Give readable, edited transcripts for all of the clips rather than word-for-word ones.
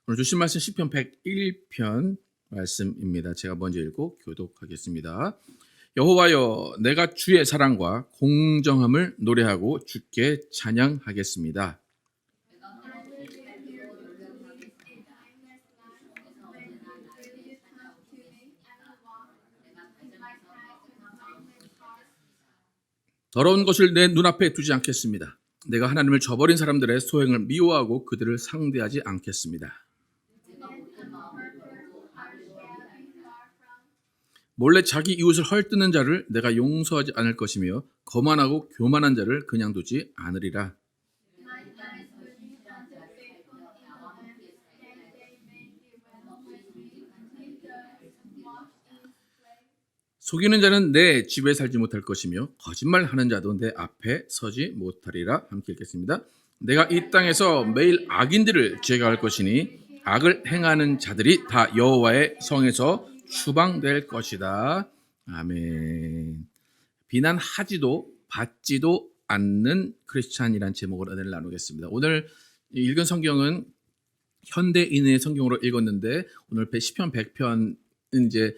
오늘 주신 말씀 시편 101편 말씀입니다. 제가 먼저 읽고 교독하겠습니다. 여호와여, 내가 주의 사랑과 공정함을 노래하고 주께 찬양하겠습니다. 더러운 것을 내 눈앞에 두지 않겠습니다. 내가 하나님을 저버린 사람들의 소행을 미워하고 그들을 상대하지 않겠습니다. 몰래 자기 이웃을 헐뜯는 자를 내가 용서하지 않을 것이며 거만하고 교만한 자를 그냥 두지 않으리라. 속이는 자는 내 집에 살지 못할 것이며 거짓말하는 자도 내 앞에 서지 못하리라. 함께 읽겠습니다. 내가 이 땅에서 매일 악인들을 제거할 것이니 악을 행하는 자들이 다 여호와의 성에서 추방될 것이다. 아멘. 비난하지도 받지도 않는 크리스찬이란 제목으로 은혜를 나누겠습니다. 오늘 읽은 성경은 현대인의 성경으로 읽었는데 오늘 시편 100편은 이제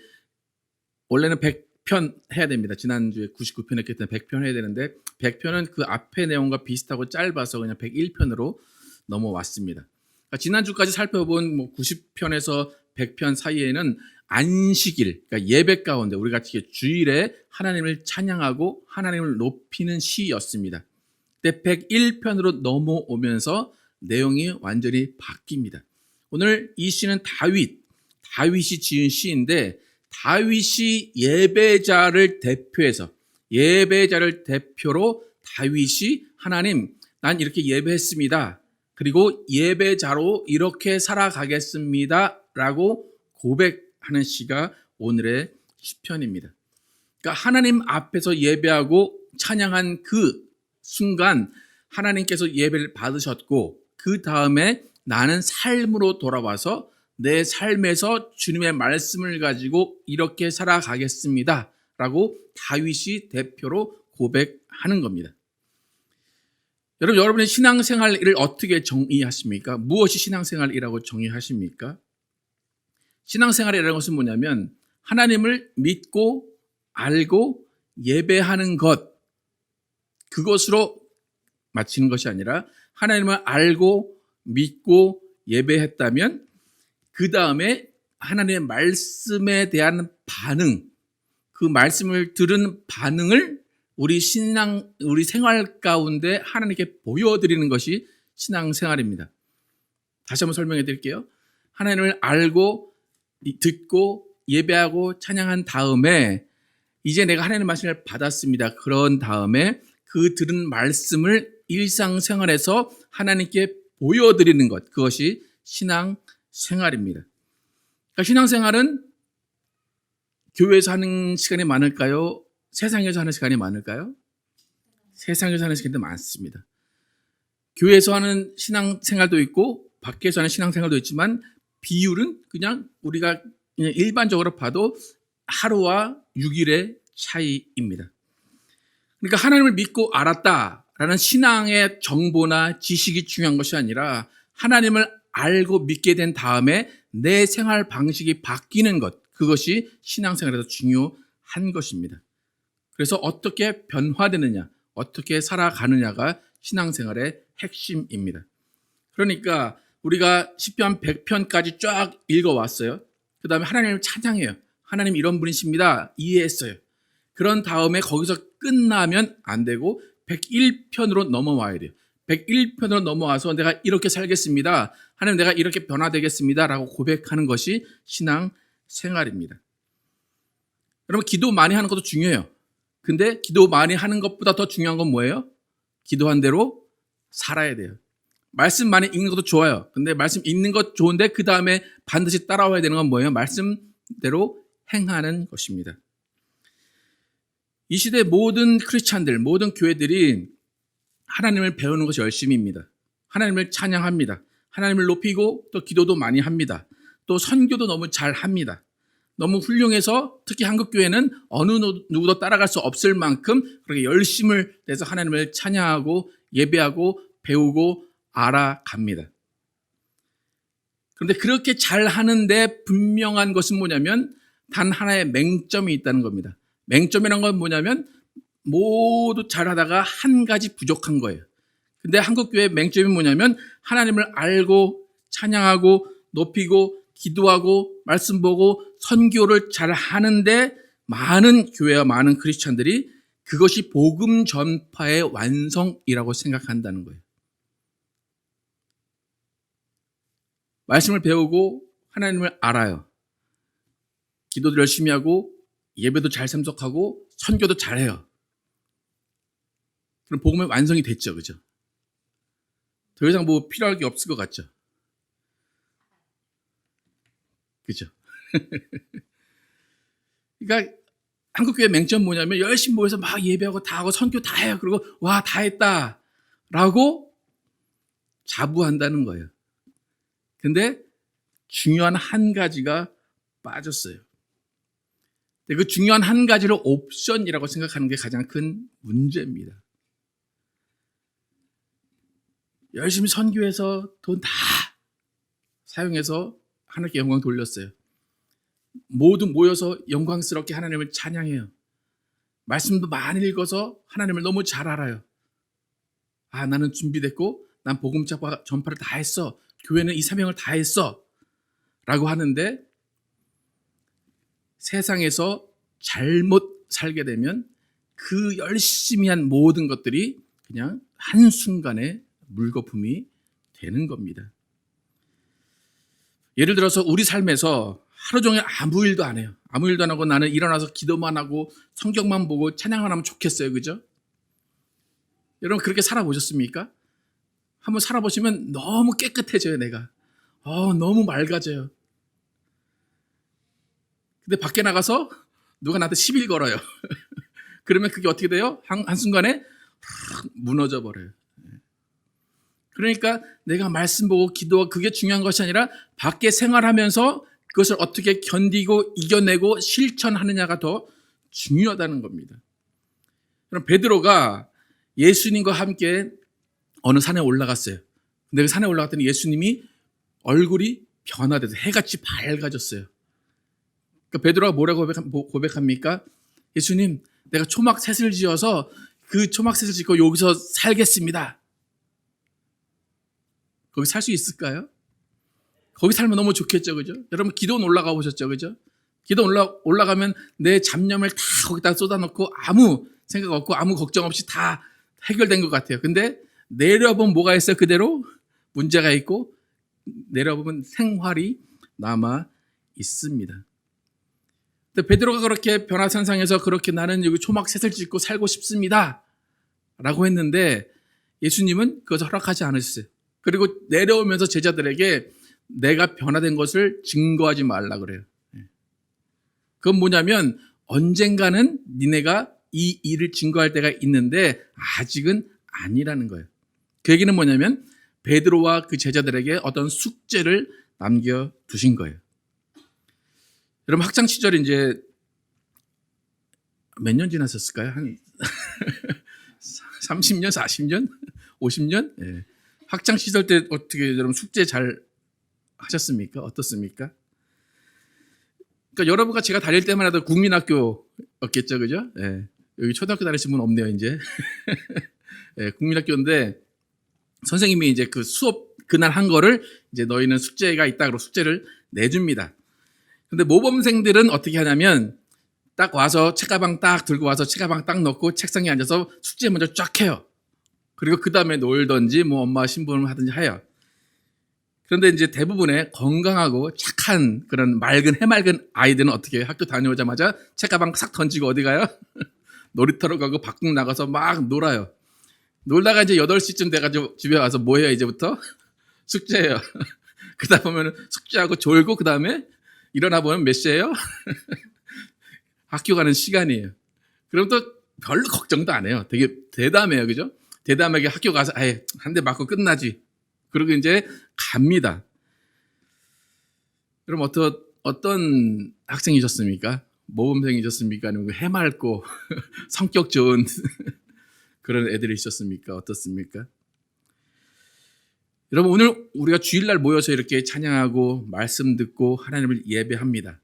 원래는 100편 해야 됩니다. 지난주에 99편 했기 때문에 100편 해야 되는데 100편은 그 앞의 내용과 비슷하고 짧아서 그냥 101편으로 넘어왔습니다. 그러니까 지난주까지 살펴본 90편에서 100편 사이에는 안식일, 그러니까 예배 가운데 우리가 주일에 하나님을 찬양하고 하나님을 높이는 시였습니다. 근데 101편으로 넘어오면서 내용이 완전히 바뀝니다. 오늘 이 시는 다윗이 지은 시인데 다윗이 예배자를 대표로 다윗이 하나님, 난 이렇게 예배했습니다. 그리고 예배자로 이렇게 살아가겠습니다. 라고 고백하는 시가 오늘의 시편입니다. 그러니까 하나님 앞에서 예배하고 찬양한 그 순간 하나님께서 예배를 받으셨고 그 다음에 나는 삶으로 돌아와서 내 삶에서 주님의 말씀을 가지고 이렇게 살아가겠습니다. 라고 다윗이 대표로 고백하는 겁니다. 여러분의 신앙생활을 어떻게 정의하십니까? 무엇이 신앙생활이라고 정의하십니까? 신앙생활이라는 것은 뭐냐면 하나님을 믿고 알고 예배하는 것, 그것으로 마치는 것이 아니라 하나님을 알고 믿고 예배했다면 그 다음에 하나님의 말씀에 대한 반응, 그 말씀을 들은 반응을 우리 생활 가운데 하나님께 보여드리는 것이 신앙생활입니다. 다시 한번 설명해 드릴게요. 하나님을 알고 듣고 예배하고 찬양한 다음에 이제 내가 하나님의 말씀을 받았습니다. 그런 다음에 그 들은 말씀을 일상생활에서 하나님께 보여드리는 것, 그것이 신앙생활입니다. 그러니까 신앙생활은 교회에서 하는 시간이 많을까요? 세상에서 하는 시간이 많을까요? 세상에서 하는 시간이 많습니다. 교회에서 하는 신앙생활도 있고 밖에서 하는 신앙생활도 있지만 비율은 그냥 우리가 그냥 일반적으로 봐도 하루와 6일의 차이입니다. 그러니까 하나님을 믿고 알았다라는 신앙의 정보나 지식이 중요한 것이 아니라 하나님을 알고 믿게 된 다음에 내 생활 방식이 바뀌는 것, 그것이 신앙생활에서 중요한 것입니다. 그래서 어떻게 변화되느냐, 어떻게 살아가느냐가 신앙생활의 핵심입니다. 그러니까 우리가 시편 100편까지 쫙 읽어왔어요. 그 다음에 하나님을 찬양해요. 하나님 이런 분이십니다. 이해했어요. 그런 다음에 거기서 끝나면 안 되고 101편으로 넘어와야 돼요. 101편으로 넘어와서 내가 이렇게 살겠습니다. 하나님 내가 이렇게 변화되겠습니다. 라고 고백하는 것이 신앙생활입니다. 여러분 기도 많이 하는 것도 중요해요. 근데 기도 많이 하는 것보다 더 중요한 건 뭐예요? 기도한 대로 살아야 돼요. 말씀 많이 읽는 것도 좋아요. 근데 말씀 읽는 것 좋은데 그 다음에 반드시 따라와야 되는 건 뭐예요? 말씀대로 행하는 것입니다. 이 시대 모든 크리스찬들, 모든 교회들이 하나님을 배우는 것이 열심입니다. 하나님을 찬양합니다. 하나님을 높이고 또 기도도 많이 합니다. 또 선교도 너무 잘 합니다. 너무 훌륭해서 특히 한국교회는 어느 누구도 따라갈 수 없을 만큼 그렇게 열심을 내서 하나님을 찬양하고 예배하고 배우고 알아갑니다. 그런데 그렇게 잘 하는데 분명한 것은 뭐냐면 단 하나의 맹점이 있다는 겁니다. 맹점이란 건 뭐냐면 모두 잘하다가 한 가지 부족한 거예요. 근데 한국교회의 맹점이 뭐냐면 하나님을 알고 찬양하고 높이고 기도하고 말씀 보고 선교를 잘 하는데 많은 교회와 많은 크리스찬들이 그것이 복음 전파의 완성이라고 생각한다는 거예요. 말씀을 배우고 하나님을 알아요. 기도도 열심히 하고 예배도 잘 참석하고 선교도 잘해요. 그럼 복음의 완성이 됐죠, 그죠? 더 이상 뭐 필요할 게 없을 것 같죠? 그죠? 그러니까 한국교회 맹점 뭐냐면 열심히 모여서 막 예배하고 다 하고 선교 다 해요. 그리고 와, 다 했다 라고 자부한다는 거예요. 근데 중요한 한 가지가 빠졌어요. 그 중요한 한 가지를 옵션이라고 생각하는 게 가장 큰 문제입니다. 열심히 선교해서 돈 다 사용해서 하나님께 영광 돌렸어요. 모두 모여서 영광스럽게 하나님을 찬양해요. 말씀도 많이 읽어서 하나님을 너무 잘 알아요. 아, 나는 준비됐고 난 복음 전파를 다 했어. 교회는 이 사명을 다 했어 라고 하는데 세상에서 잘못 살게 되면 그 열심히 한 모든 것들이 그냥 한순간에 물거품이 되는 겁니다. 예를 들어서 우리 삶에서 하루 종일 아무 일도 안 해요. 아무 일도 안 하고 나는 일어나서 기도만 하고 성경만 보고 찬양만 하면 좋겠어요. 그죠? 여러분 그렇게 살아보셨습니까? 한번 살아보시면 너무 깨끗해져요. 내가 너무 맑아져요. 근데 밖에 나가서 누가 나한테 시비 걸어요. 그러면 그게 어떻게 돼요? 한순간에 무너져 버려요. 그러니까 내가 말씀 보고 기도하고 그게 중요한 것이 아니라 밖에 생활하면서 그것을 어떻게 견디고 이겨내고 실천하느냐가 더 중요하다는 겁니다. 그럼 베드로가 예수님과 함께 어느 산에 올라갔어요. 근데 그 산에 올라갔더니 예수님이 얼굴이 변화돼서 해같이 밝아졌어요. 그러니까 베드로가 뭐라고 고백합니까? 예수님, 내가 초막셋을 지어서 그 초막셋을 짓고 여기서 살겠습니다. 거기 살 수 있을까요? 거기 살면 너무 좋겠죠, 그죠? 여러분 기도원 올라가 보셨죠, 그죠? 기도 올라가면 내 잡념을 다 거기다 쏟아놓고 아무 생각 없고 아무 걱정 없이 다 해결된 것 같아요. 근데 내려보면 뭐가 있어요? 그대로 문제가 있고 내려보면 생활이 남아 있습니다. 근데 베드로가 그렇게 변화산상에서 그렇게 나는 여기 초막셋을 짓고 살고 싶습니다 라고 했는데 예수님은 그것을 허락하지 않으셨어요. 그리고 내려오면서 제자들에게 내가 변화된 것을 증거하지 말라 그래요. 그건 뭐냐면 언젠가는 니네가 이 일을 증거할 때가 있는데 아직은 아니라는 거예요. 그 얘기는 뭐냐면 베드로와 그 제자들에게 어떤 숙제를 남겨두신 거예요. 여러분 학창 시절 이제 몇 년 지났었을까요? 한 30년, 40년, 50년? 예. 학창 시절 때 어떻게 여러분 숙제 잘 하셨습니까? 어떻습니까? 그러니까 여러분과 제가 다닐 때만 해도 국민학교였겠죠, 그죠? 예. 여기 초등학교 다니신 분 없네요, 이제. 예, 국민학교인데 선생님이 이제 그 수업 그날 한 거를 이제 너희는 숙제가 있다 그러고 숙제를 내줍니다. 근데 모범생들은 어떻게 하냐면 딱 와서 책가방 딱 들고 와서 책가방 딱 넣고 책상에 앉아서 숙제 먼저 쫙 해요. 그리고 그 다음에 놀던지 뭐 엄마 신부름 하든지 해요. 그런데 이제 대부분의 건강하고 착한 그런 해맑은 아이들은 어떻게 해요? 학교 다녀오자마자 책가방 싹 던지고 어디 가요? 놀이터로 가고 밖으로 나가서 막 놀아요. 놀다가 이제 8시쯤 돼가지고 집에 와서 뭐 해요, 이제부터? 숙제해요. 그러다 보면 숙제하고 졸고, 그 다음에 일어나 보면 몇 시예요? 학교 가는 시간이에요. 그럼 또 별로 걱정도 안 해요. 되게 대담해요, 그죠? 대담하게 학교 가서, 한 대 맞고 끝나지. 그리고 이제 갑니다. 그럼 어떤 학생이셨습니까? 모범생이셨습니까? 아니면 해맑고 성격 좋은 그런 애들이 있었습니까? 어떻습니까? 여러분, 오늘 우리가 주일날 모여서 이렇게 찬양하고 말씀 듣고 하나님을 예배합니다.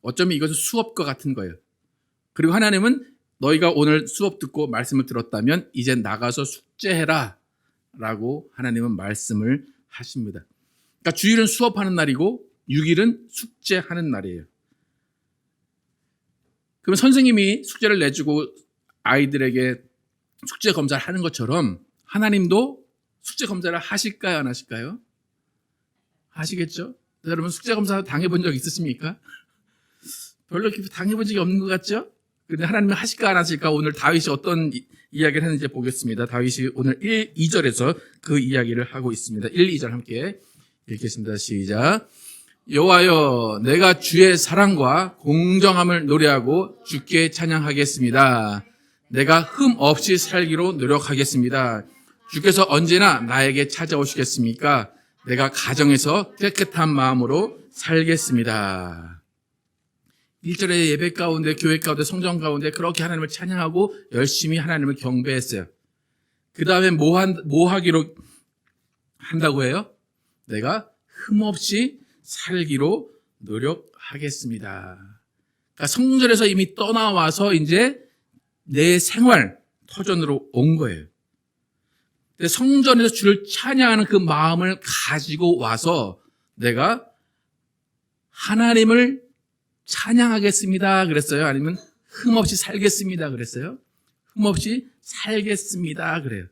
어쩌면 이것은 수업과 같은 거예요. 그리고 하나님은 너희가 오늘 수업 듣고 말씀을 들었다면 이제 나가서 숙제해라 라고 하나님은 말씀을 하십니다. 그러니까 주일은 수업하는 날이고 6일은 숙제하는 날이에요. 그럼 선생님이 숙제를 내주고 아이들에게 숙제 검사를 하는 것처럼 하나님도 숙제 검사를 하실까요, 안 하실까요? 하시겠죠? 여러분, 숙제 검사 당해본 적 있으십니까? 별로 이렇게 당해본 적이 없는 것 같죠? 근데 하나님은 하실까 안 하실까? 오늘 다윗이 어떤 이야기를 했는지 보겠습니다. 다윗이 오늘 1, 2절에서 그 이야기를 하고 있습니다. 1, 2절 함께 읽겠습니다. 시작. 여호와여, 내가 주의 사랑과 공정함을 노래하고 주께 찬양하겠습니다. 내가 흠 없이 살기로 노력하겠습니다. 주께서 언제나 나에게 찾아오시겠습니까? 내가 가정에서 깨끗한 마음으로 살겠습니다. 1절의 예배 가운데, 교회 가운데, 성전 가운데 그렇게 하나님을 찬양하고 열심히 하나님을 경배했어요. 그 다음에 뭐 하기로 한다고 해요? 내가 흠없이 살기로 노력하겠습니다. 그러니까 성전에서 이미 떠나와서 이제 내 생활 터전으로 온 거예요. 성전에서 주를 찬양하는 그 마음을 가지고 와서 내가 하나님을 찬양하겠습니다 그랬어요? 아니면 흠없이 살겠습니다 그랬어요? 흠없이 살겠습니다 그래요.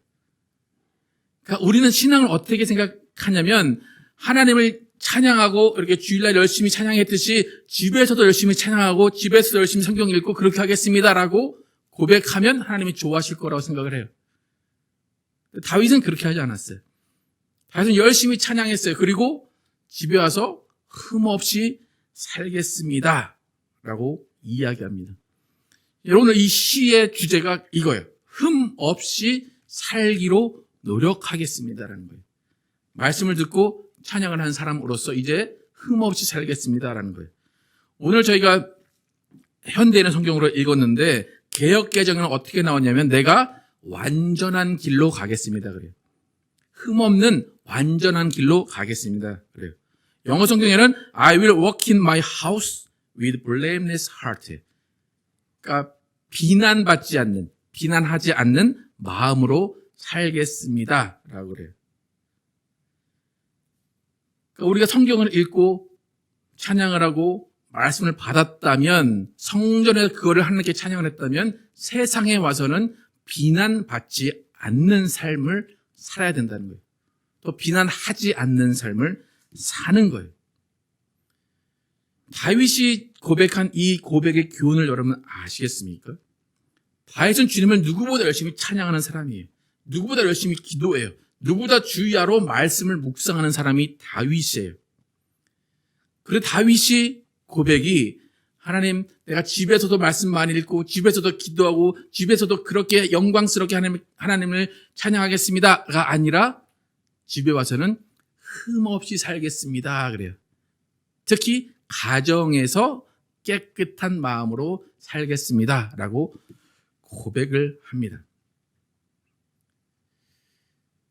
그러니까 우리는 신앙을 어떻게 생각하냐면 하나님을 찬양하고 이렇게 주일날 열심히 찬양했듯이 집에서도 열심히 찬양하고 집에서도 열심히 성경 읽고 그렇게 하겠습니다라고 고백하면 하나님이 좋아하실 거라고 생각을 해요. 다윗은 그렇게 하지 않았어요. 다윗은 열심히 찬양했어요. 그리고 집에 와서 흠없이 살겠습니다 라고 이야기합니다. 여러분, 이 시의 주제가 이거예요. 흠없이 살기로 노력하겠습니다라는 거예요. 말씀을 듣고 찬양을 한 사람으로서 이제 흠없이 살겠습니다라는 거예요. 오늘 저희가 현대인의 성경으로 읽었는데 개역개정은 어떻게 나왔냐면 내가 완전한 길로 가겠습니다 그래요. 흠없는 완전한 길로 가겠습니다 그래요. 영어 성경에는 I will walk in my house with blameless heart. 그러니까 비난하지 않는 마음으로 살겠습니다 라고 그래요. 그러니까 우리가 성경을 읽고 찬양을 하고 말씀을 받았다면, 성전에서 그거를 하나님께 찬양을 했다면 세상에 와서는 비난받지 않는 삶을 살아야 된다는 거예요. 또 비난하지 않는 삶을 사는 거예요. 다윗이 고백한 이 고백의 교훈을 여러분 아시겠습니까? 다윗은 주님을 누구보다 열심히 찬양하는 사람이에요. 누구보다 열심히 기도해요. 누구보다 주야로 말씀을 묵상하는 사람이 다윗이에요. 그리고 다윗이 고백이 하나님, 내가 집에서도 말씀 많이 읽고 집에서도 기도하고 집에서도 그렇게 영광스럽게 하나님을 찬양하겠습니다가 아니라 집에 와서는 흠없이 살겠습니다 그래요. 특히 가정에서 깨끗한 마음으로 살겠습니다라고 고백을 합니다.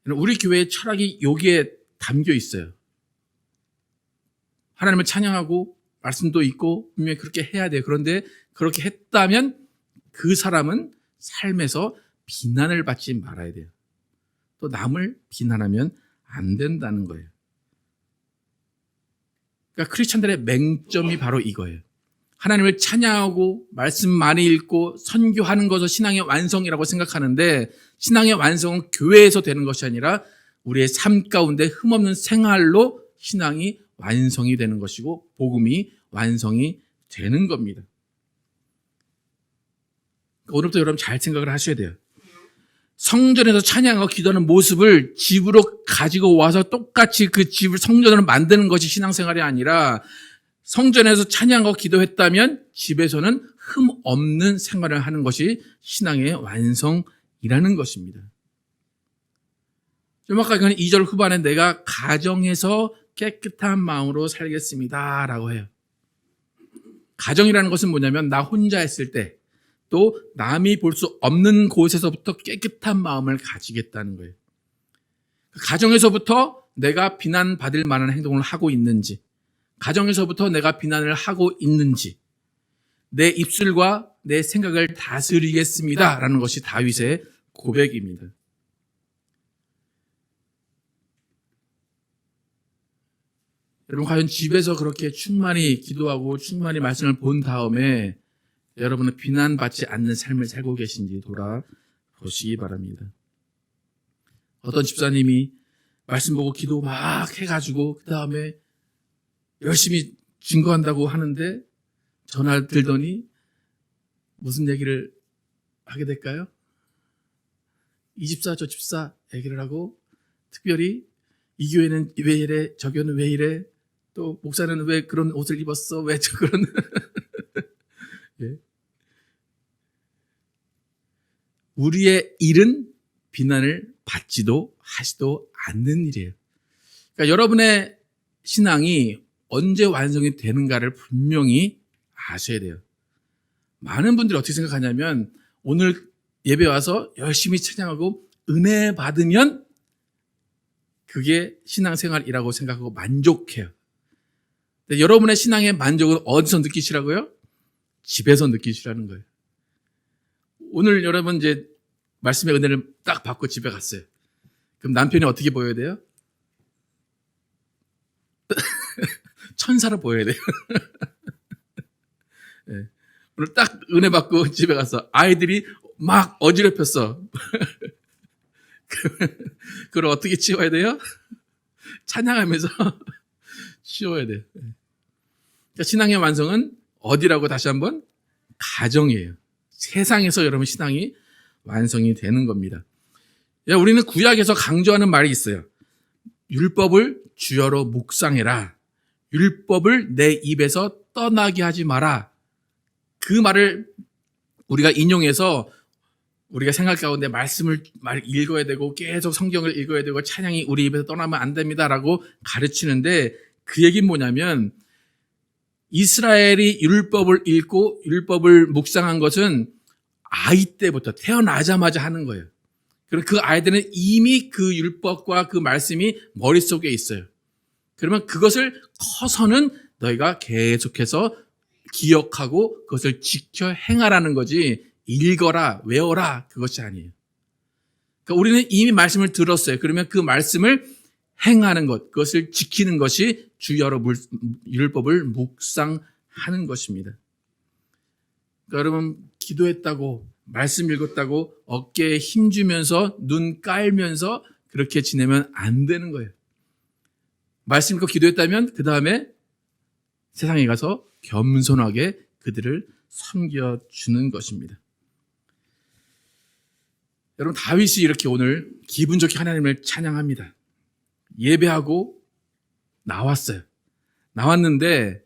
우리 교회의 철학이 여기에 담겨 있어요. 하나님을 찬양하고 말씀도 있고 분명히 그렇게 해야 돼요. 그런데 그렇게 했다면 그 사람은 삶에서 비난을 받지 말아야 돼요. 또 남을 비난하면 안 된다는 거예요. 그러니까 크리스천들의 맹점이 바로 이거예요. 하나님을 찬양하고 말씀 많이 읽고 선교하는 것을 신앙의 완성이라고 생각하는데 신앙의 완성은 교회에서 되는 것이 아니라 우리의 삶 가운데 흠없는 생활로 신앙이 완성이 되는 것이고 복음이 완성이 되는 겁니다. 오늘부터 여러분 잘 생각을 하셔야 돼요. 성전에서 찬양하고 기도하는 모습을 집으로 가지고 와서 똑같이 그 집을 성전으로 만드는 것이 신앙생활이 아니라 성전에서 찬양하고 기도했다면 집에서는 흠 없는 생활을 하는 것이 신앙의 완성이라는 것입니다. 좀 아까 2절 후반에 내가 가정에서 깨끗한 마음으로 살겠습니다 라고 해요. 가정이라는 것은 뭐냐면 나 혼자 있을 때 또 남이 볼 수 없는 곳에서부터 깨끗한 마음을 가지겠다는 거예요. 가정에서부터 내가 비난받을 만한 행동을 하고 있는지, 가정에서부터 내가 비난을 하고 있는지, 내 입술과 내 생각을 다스리겠습니다 라는 것이 다윗의 고백입니다. 여러분, 과연 집에서 그렇게 충만히 기도하고 충만히 말씀을 본 다음에 여러분은 비난받지 않는 삶을 살고 계신지 돌아보시기 바랍니다. 어떤 집사님이 말씀 보고 기도 막 해가지고 그 다음에 열심히 증거한다고 하는데 전화 들더니 무슨 얘기를 하게 될까요? 이 집사 저 집사 얘기를 하고, 특별히 이 교회는 왜 이래, 저 교회는 왜 이래, 또 목사는 왜 그런 옷을 입었어, 왜 저 그런 예. 우리의 일은 비난을 받지도 하지도 않는 일이에요. 그러니까 여러분의 신앙이 언제 완성이 되는가를 분명히 아셔야 돼요. 많은 분들이 어떻게 생각하냐면, 오늘 예배 와서 열심히 찬양하고 은혜 받으면 그게 신앙생활이라고 생각하고 만족해요. 근데 여러분의 신앙의 만족은 어디서 느끼시라고요? 집에서 느끼시라는 거예요. 오늘 여러분 이제 말씀의 은혜를 딱 받고 집에 갔어요. 그럼 남편이 어떻게 보여야 돼요? 천사로 보여야 돼요. 네. 오늘 딱 은혜 받고 집에 가서 아이들이 막 어지럽혔어. 그걸 어떻게 치워야 돼요? 찬양하면서 치워야 돼요. 그러니까 신앙의 완성은 어디라고 다시 한번? 가정이에요. 세상에서 여러분 신앙이 완성이 되는 겁니다. 우리는 구약에서 강조하는 말이 있어요. 율법을 주여로 묵상해라. 율법을 내 입에서 떠나게 하지 마라. 그 말을 우리가 인용해서 우리가 생각 가운데 말씀을 읽어야 되고 계속 성경을 읽어야 되고 찬양이 우리 입에서 떠나면 안 됩니다라고 가르치는데, 그 얘기는 뭐냐면 이스라엘이 율법을 읽고 율법을 묵상한 것은 아이 때부터 태어나자마자 하는 거예요. 그럼 그 아이들은 이미 그 율법과 그 말씀이 머릿속에 있어요. 그러면 그것을 커서는 너희가 계속해서 기억하고 그것을 지켜 행하라는 거지, 읽어라, 외워라, 그것이 아니에요. 그러니까 우리는 이미 말씀을 들었어요. 그러면 그 말씀을 행하는 것, 그것을 지키는 것이 주여로 율법을 묵상하는 것입니다. 그러니까 여러분, 기도했다고, 말씀 읽었다고 어깨에 힘주면서 눈 깔면서 그렇게 지내면 안 되는 거예요. 말씀 읽고 기도했다면 그 다음에 세상에 가서 겸손하게 그들을 섬겨주는 것입니다. 여러분, 다윗이 이렇게 오늘 기분 좋게 하나님을 찬양합니다. 예배하고 나왔어요. 나왔는데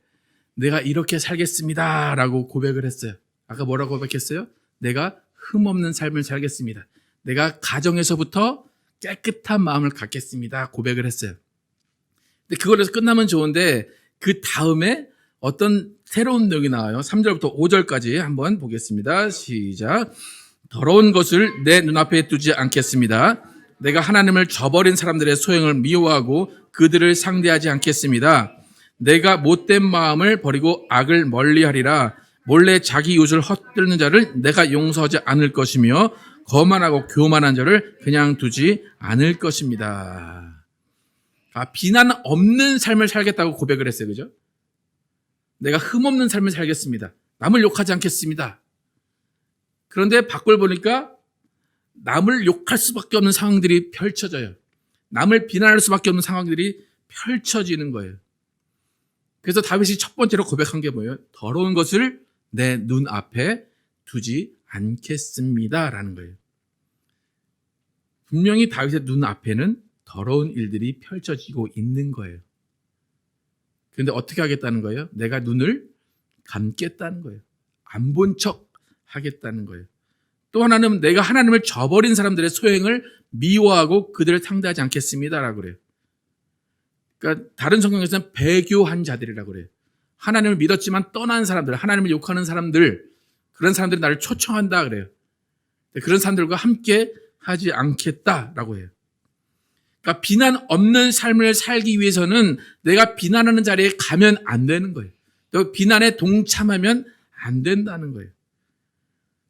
내가 이렇게 살겠습니다 라고 고백을 했어요. 아까 뭐라고 고백했어요? 내가 흠없는 삶을 살겠습니다. 내가 가정에서부터 깨끗한 마음을 갖겠습니다 고백을 했어요. 근데 그걸로 끝나면 좋은데 그 다음에 어떤 새로운 내용이 나와요. 3절부터 5절까지 한번 보겠습니다. 시작. 더러운 것을 내 눈앞에 두지 않겠습니다. 내가 하나님을 저버린 사람들의 소행을 미워하고 그들을 상대하지 않겠습니다. 내가 못된 마음을 버리고 악을 멀리하리라. 몰래 자기 이웃을 헛되는 자를 내가 용서하지 않을 것이며 거만하고 교만한 자를 그냥 두지 않을 것입니다. 비난 없는 삶을 살겠다고 고백을 했어요. 그죠? 내가 흠없는 삶을 살겠습니다. 남을 욕하지 않겠습니다. 그런데 밖을 보니까 남을 욕할 수밖에 없는 상황들이 펼쳐져요. 남을 비난할 수밖에 없는 상황들이 펼쳐지는 거예요. 그래서 다윗이 첫 번째로 고백한 게 뭐예요? 더러운 것을 내 눈앞에 두지 않겠습니다 라는 거예요. 분명히 다윗의 눈앞에는 더러운 일들이 펼쳐지고 있는 거예요. 그런데 어떻게 하겠다는 거예요? 내가 눈을 감겠다는 거예요. 안 본 척 하겠다는 거예요. 또 하나는 내가 하나님을 저버린 사람들의 소행을 미워하고 그들을 상대하지 않겠습니다라고 그래요. 그러니까 다른 성경에서는 배교한 자들이라고 그래요. 하나님을 믿었지만 떠난 사람들, 하나님을 욕하는 사람들, 그런 사람들이 나를 초청한다 그래요. 그런 사람들과 함께 하지 않겠다라고 해요. 그러니까 비난 없는 삶을 살기 위해서는 내가 비난하는 자리에 가면 안 되는 거예요. 또 비난에 동참하면 안 된다는 거예요.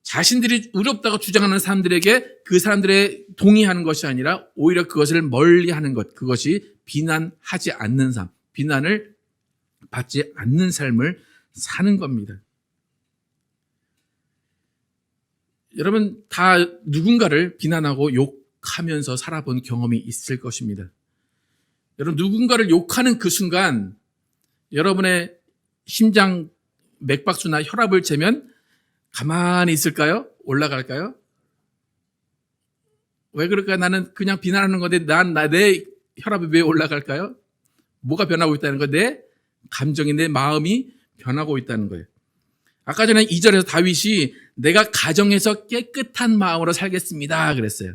자신들이 의롭다고 주장하는 사람들에게 그 사람들의 동의하는 것이 아니라 오히려 그것을 멀리하는 것, 그것이 비난하지 않는 삶, 비난을 받지 않는 삶을 사는 겁니다. 여러분 다 누군가를 비난하고 욕하면서 살아본 경험이 있을 것입니다. 여러분 누군가를 욕하는 그 순간 여러분의 심장 맥박수나 혈압을 재면 가만히 있을까요? 올라갈까요? 왜 그럴까요? 나는 그냥 비난하는 건데 내 혈압이 왜 올라갈까요? 뭐가 변하고 있다는 거예요? 내 감정이, 내 마음이 변하고 있다는 거예요. 아까 전에 2절에서 다윗이 내가 가정에서 깨끗한 마음으로 살겠습니다 그랬어요.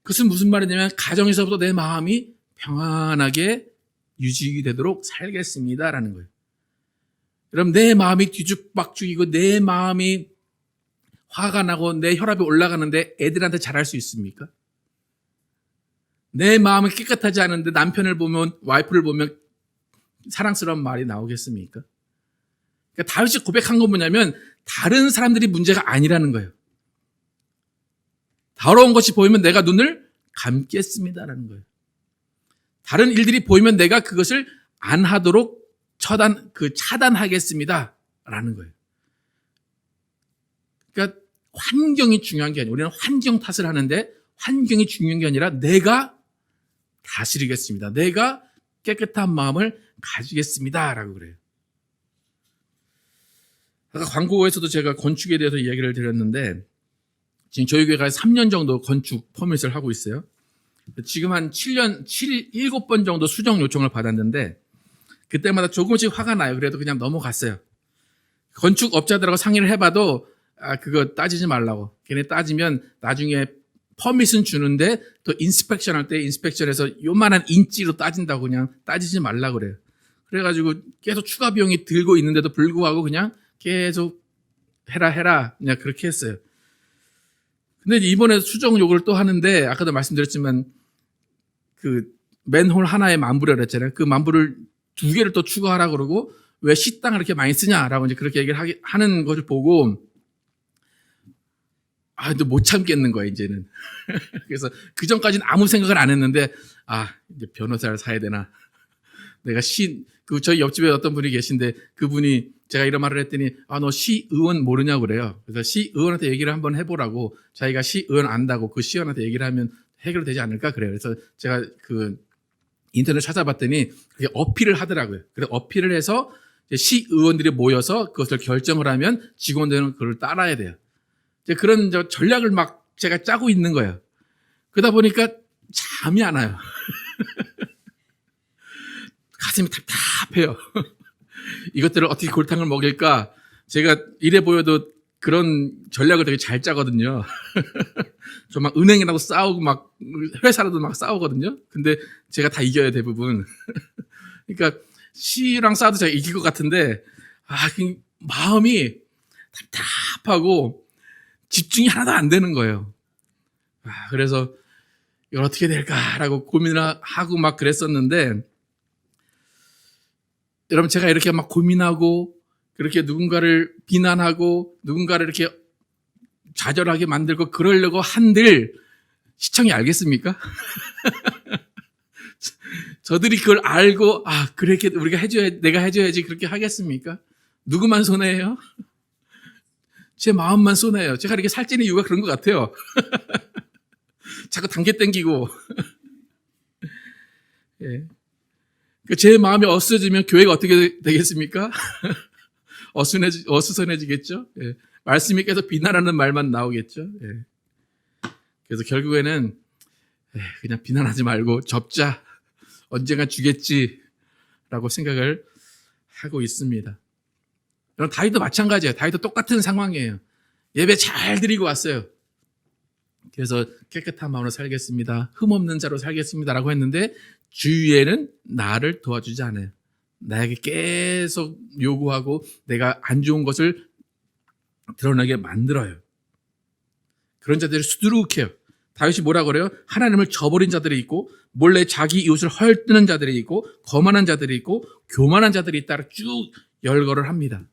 그것은 무슨 말이냐면 가정에서부터 내 마음이 평안하게 유지되도록 살겠습니다라는 거예요. 여러분 내 마음이 뒤죽박죽이고 내 마음이 화가 나고 내 혈압이 올라가는데 애들한테 잘할 수 있습니까? 내 마음이 깨끗하지 않은데 남편을 보면, 와이프를 보면 사랑스러운 말이 나오겠습니까? 그러니까 다윗이 고백한 건 뭐냐면 다른 사람들이 문제가 아니라는 거예요. 더러운 것이 보이면 내가 눈을 감겠습니다라는 거예요. 다른 일들이 보이면 내가 그것을 안 하도록 차단하겠습니다라는 거예요. 그러니까 환경이 중요한 게 아니라 우리는 환경 탓을 하는데 환경이 중요한 게 아니라 내가 다스리겠습니다. 내가 깨끗한 마음을 가지겠습니다라고 그래요. 아까 광고에서도 제가 건축에 대해서 이야기를 드렸는데 지금 저희 교회가 3년 정도 건축 퍼밋을 하고 있어요. 지금 한 7번 정도 수정 요청을 받았는데 그때마다 조금씩 화가 나요. 그래도 그냥 넘어갔어요. 건축업자들하고 상의를 해봐도 그거 따지지 말라고. 걔네 따지면 나중에 퍼밋은 주는데 또 인스펙션 할 때 인스펙션에서 요만한 인치로 따진다고 그냥 따지지 말라고 그래요. 그래가지고 계속 추가 비용이 들고 있는데도 불구하고 그냥 계속 해라 그냥 그렇게 했어요. 근데 이번에 수정 요구를 또 하는데 아까도 말씀드렸지만 그 맨홀 하나에 $10,000이라고 했잖아요. 그 $10,000을 2개를 또 추가하라 그러고 왜 시땅을 이렇게 많이 쓰냐라고 이제 그렇게 얘기를 하는 것을 보고 근데 못 참겠는 거야 이제는. 그래서 그 전까지는 아무 생각을 안 했는데 이제 변호사를 사야 되나. 내가 저희 옆집에 어떤 분이 계신데 그분이 제가 이런 말을 했더니 너 시의원 모르냐고 그래요. 그래서 시의원한테 얘기를 한번 해보라고 자기가 시의원 안다고 그 시의원한테 얘기를 하면 해결되지 않을까 그래요. 그래서 제가 그 인터넷 찾아봤더니 그게 어필을 하더라고요. 그래서 어필을 해서 시의원들이 모여서 그것을 결정을 하면 직원들은 그걸 따라야 돼요. 이제 그런 전략을 막 제가 짜고 있는 거예요. 그러다 보니까 잠이 안 와요. 가슴이 답답해요. 이것들을 어떻게 골탕을 먹일까? 제가 이래 보여도 그런 전략을 되게 잘 짜거든요. 저 막 은행이라도 싸우고 막 회사라도 막 싸우거든요. 근데 제가 다 이겨요, 대부분. 그러니까 시랑 싸워도 제가 이길 것 같은데 그 마음이 답답하고 집중이 하나도 안 되는 거예요. 그래서 이걸 어떻게 될까라고 고민을 하고 막 그랬었는데 여러분 제가 이렇게 막 고민하고 그렇게 누군가를 비난하고 누군가를 이렇게 좌절하게 만들고 그러려고 한들 시청이 알겠습니까? 저들이 그걸 알고 그렇게 우리가 내가 해줘야지 그렇게 하겠습니까? 누구만 손해예요? 제 마음만 손해예요. 제가 이렇게 살찌는 이유가 그런 것 같아요. 자꾸 당겨 당기고 예. 제 마음이 어수선해지면 교회가 어떻게 되겠습니까? 어수선해지겠죠? 예. 말씀이 계속 비난하는 말만 나오겠죠? 예. 그래서 결국에는 그냥 비난하지 말고 접자. 언젠가 주겠지라고 생각을 하고 있습니다. 다윗도 마찬가지예요. 다윗도 똑같은 상황이에요. 예배 잘 드리고 왔어요. 그래서 깨끗한 마음으로 살겠습니다. 흠없는 자로 살겠습니다라고 했는데 주위에는 나를 도와주지 않아요. 나에게 계속 요구하고 내가 안 좋은 것을 드러나게 만들어요. 그런 자들이 수두룩해요. 다윗이 뭐라 그래요? 하나님을 저버린 자들이 있고 몰래 자기 이웃을 헐뜯는 자들이 있고 거만한 자들이 있고 교만한 자들이 있다고 쭉 열거를 합니다.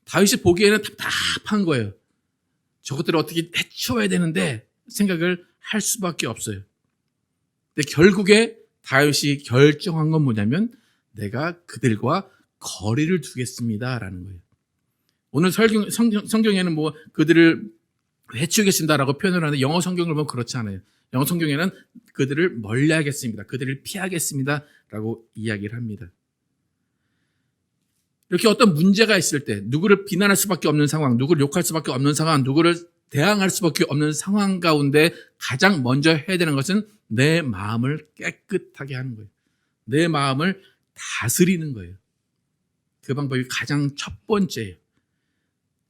다윗이 보기에는 답답한 거예요. 저것들을 어떻게 해치워야 되는데 생각을 할 수밖에 없어요. 근데 결국에 다윗이 결정한 건 뭐냐면 내가 그들과 거리를 두겠습니다라는 거예요. 오늘 성경에는 뭐 그들을 해치우겠습니다라고 표현을 하는데 영어 성경을 보면 그렇지 않아요. 영어 성경에는 그들을 멀리하겠습니다. 그들을 피하겠습니다라고 이야기를 합니다. 이렇게 어떤 문제가 있을 때 누구를 비난할 수밖에 없는 상황, 누구를 욕할 수밖에 없는 상황, 누구를 대항할 수밖에 없는 상황 가운데 가장 먼저 해야 되는 것은 내 마음을 깨끗하게 하는 거예요. 내 마음을 다스리는 거예요. 그 방법이 가장 첫 번째예요.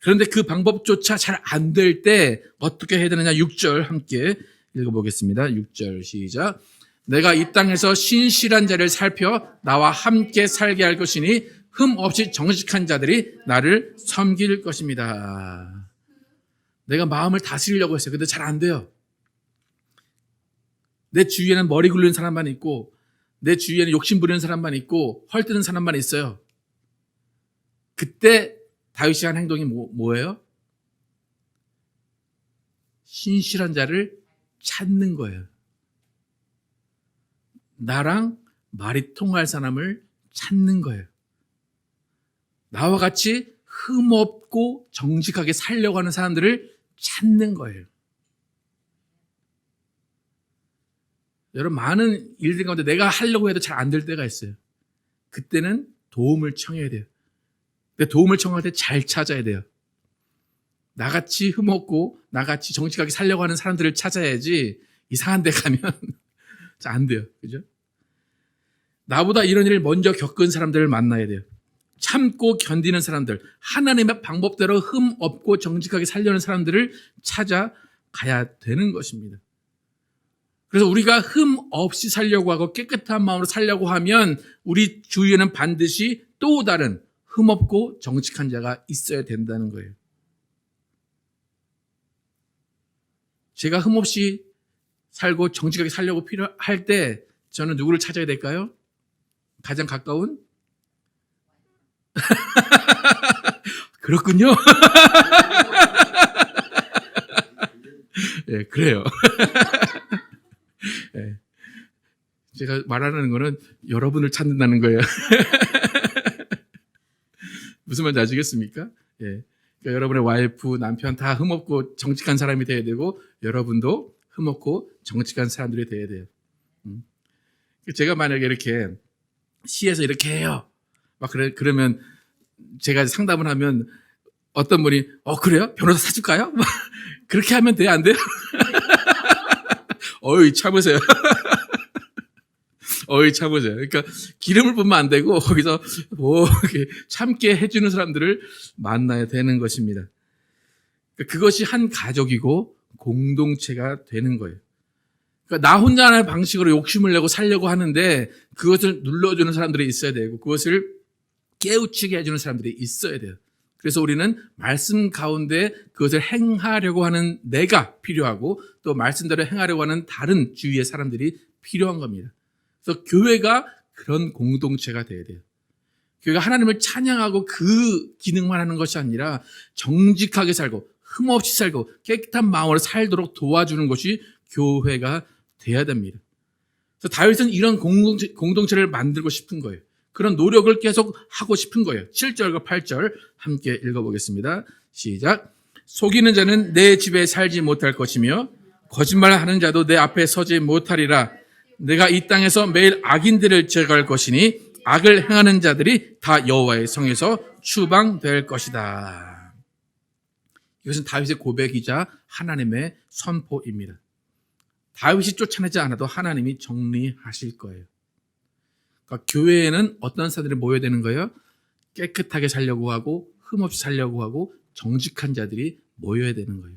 그런데 그 방법조차 잘 안 될 때 어떻게 해야 되느냐? 6절 함께 읽어보겠습니다. 6절 시작. 내가 이 땅에서 신실한 자를 살펴 나와 함께 살게 할 것이니 흠 없이 정직한 자들이 나를 섬길 것입니다. 내가 마음을 다스리려고 했어요. 근데 잘 안 돼요. 내 주위에는 머리 굴리는 사람만 있고 내 주위에는 욕심 부리는 사람만 있고 헐뜯는 사람만 있어요. 그때 다윗이 한 행동이 뭐예요? 신실한 자를 찾는 거예요. 나랑 말이 통할 사람을 찾는 거예요. 나와 같이 흠없고 정직하게 살려고 하는 사람들을 찾는 거예요. 여러분, 많은 일들 가운데 내가 하려고 해도 잘 안 될 때가 있어요. 그때는 도움을 청해야 돼요. 근데 도움을 청할 때 잘 찾아야 돼요. 나같이 흠없고 나같이 정직하게 살려고 하는 사람들을 찾아야지 이상한 데 가면 잘 안 돼요. 그죠? 나보다 이런 일을 먼저 겪은 사람들을 만나야 돼요. 참고 견디는 사람들, 하나님의 방법대로 흠 없고 정직하게 살려는 사람들을 찾아가야 되는 것입니다. 그래서 우리가 흠 없이 살려고 하고 깨끗한 마음으로 살려고 하면 우리 주위에는 반드시 또 다른 흠 없고 정직한 자가 있어야 된다는 거예요. 제가 흠 없이 살고 정직하게 살려고 필요할 때 저는 누구를 찾아야 될까요? 가장 가까운? 그렇군요. 네, 그래요. 네. 제가 말하는 거는 여러분을 찾는다는 거예요. 무슨 말인지 아시겠습니까? 예. 그러니까 여러분의 와이프, 남편 다 흠없고 정직한 사람이 돼야 되고 여러분도 흠없고 정직한 사람들이 돼야 돼요. 제가 만약에 이렇게 시에서 이렇게 해요. 막 그러면 제가 상담을 하면 어떤 분이 그래요? 변호사 사줄까요? 그렇게 하면 돼요? 안 돼요? 어이 참으세요. 어이 참으세요. 그러니까 기름을 붓면 안 되고 거기서 이렇게 참게 해주는 사람들을 만나야 되는 것입니다. 그것이 한 가족이고 공동체가 되는 거예요. 그러니까 나 혼자 하는 방식으로 욕심을 내고 살려고 하는데 그것을 눌러주는 사람들이 있어야 되고 그것을 깨우치게 해주는 사람들이 있어야 돼요. 그래서 우리는 말씀 가운데 그것을 행하려고 하는 내가 필요하고 또 말씀대로 행하려고 하는 다른 주위의 사람들이 필요한 겁니다. 그래서 교회가 그런 공동체가 돼야 돼요. 교회가 하나님을 찬양하고 그 기능만 하는 것이 아니라 정직하게 살고 흠없이 살고 깨끗한 마음으로 살도록 도와주는 것이 교회가 돼야 됩니다. 그래서 다윗은 이런 공동체를 만들고 싶은 거예요. 그런 노력을 계속 하고 싶은 거예요. 7절과 8절 함께 읽어보겠습니다. 시작. 속이는 자는 내 집에 살지 못할 것이며 거짓말하는 자도 내 앞에 서지 못하리라. 내가 이 땅에서 매일 악인들을 제거할 것이니 악을 행하는 자들이 다 여호와의 성에서 추방될 것이다. 이것은 다윗의 고백이자 하나님의 선포입니다. 다윗이 쫓아내지 않아도 하나님이 정리하실 거예요. 그러니까 교회에는 어떤 사람들이 모여야 되는 거예요? 깨끗하게 살려고 하고 흠없이 살려고 하고 정직한 자들이 모여야 되는 거예요.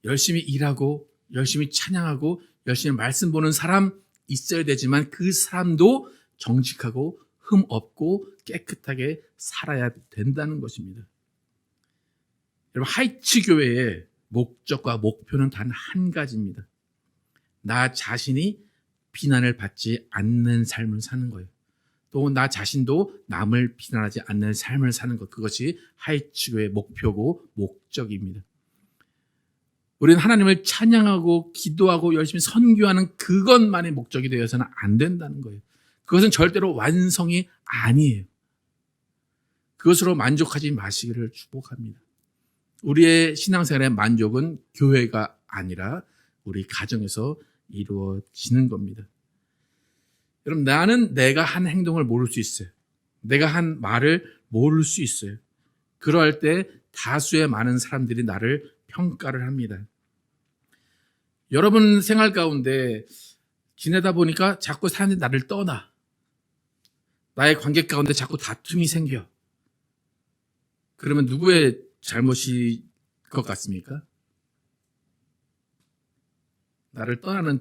열심히 일하고 열심히 찬양하고 열심히 말씀 보는 사람 있어야 되지만 그 사람도 정직하고 흠없고 깨끗하게 살아야 된다는 것입니다. 여러분 하이츠 교회에 목적과 목표는 단 한 가지입니다. 나 자신이 비난을 받지 않는 삶을 사는 거예요. 또 나 자신도 남을 비난하지 않는 삶을 사는 것, 그것이 하이치교의 목표고 목적입니다. 우리는 하나님을 찬양하고 기도하고 열심히 선교하는 그것만이 목적이 되어서는 안 된다는 거예요. 그것은 절대로 완성이 아니에요. 그것으로 만족하지 마시기를 축복합니다. 우리의 신앙생활의 만족은 교회가 아니라 우리 가정에서 이루어지는 겁니다. 여러분, 나는 내가 한 행동을 모를 수 있어요. 내가 한 말을 모를 수 있어요. 그럴 때 다수의 많은 사람들이 나를 평가를 합니다. 여러분 생활 가운데 지내다 보니까 자꾸 사람들이 나를 떠나. 나의 관계 가운데 자꾸 다툼이 생겨. 그러면 누구의 잘못일 것 같습니까? 나를 떠나는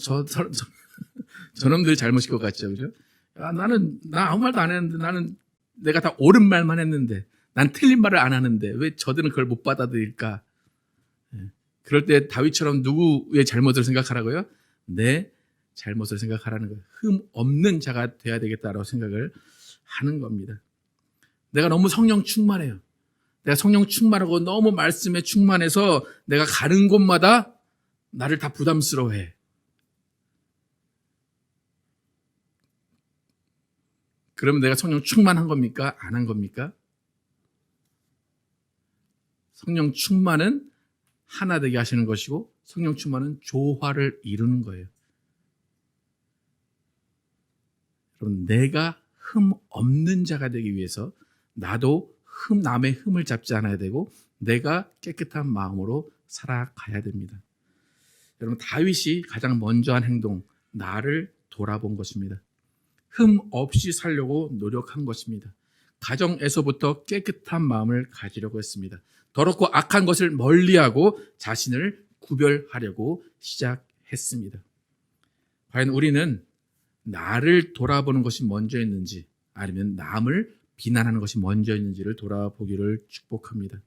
저놈들의 잘못일 것 같죠, 그죠? 야, 나 아무 말도 안 했는데, 내가 다 옳은 말만 했는데, 난 틀린 말을 안 하는데, 왜 저들은 그걸 못 받아들일까? 그럴 때 다윗처럼 누구의 잘못을 생각하라고요? 내 잘못을 생각하라는 거예요. 흠 없는 자가 돼야 되겠다라고 생각을 하는 겁니다. 내가 너무 성령 충만해요. 내가 성령 충만하고 너무 말씀에 충만해서 내가 가는 곳마다 나를 다 부담스러워해. 그러면 내가 성령 충만한 겁니까? 안 한 겁니까? 성령 충만은 하나 되게 하시는 것이고 성령 충만은 조화를 이루는 거예요. 여러분, 내가 흠 없는 자가 되기 위해서 나도 남의 흠을 잡지 않아야 되고 내가 깨끗한 마음으로 살아가야 됩니다. 여러분, 다윗이 가장 먼저 한 행동, 나를 돌아본 것입니다. 흠 없이 살려고 노력한 것입니다. 가정에서부터 깨끗한 마음을 가지려고 했습니다. 더럽고 악한 것을 멀리하고 자신을 구별하려고 시작했습니다. 과연 우리는 나를 돌아보는 것이 먼저였는지 아니면 남을 비난하는 것이 먼저였는지를 돌아보기를 축복합니다.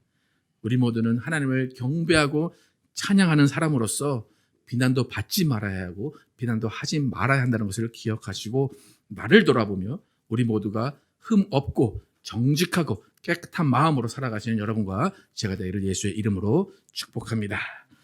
우리 모두는 하나님을 경배하고 찬양하는 사람으로서 비난도 받지 말아야 하고 비난도 하지 말아야 한다는 것을 기억하시고 나를 돌아보며 우리 모두가 흠 없고 정직하고 깨끗한 마음으로 살아가시는 여러분과 제가 되기를 예수의 이름으로 축복합니다.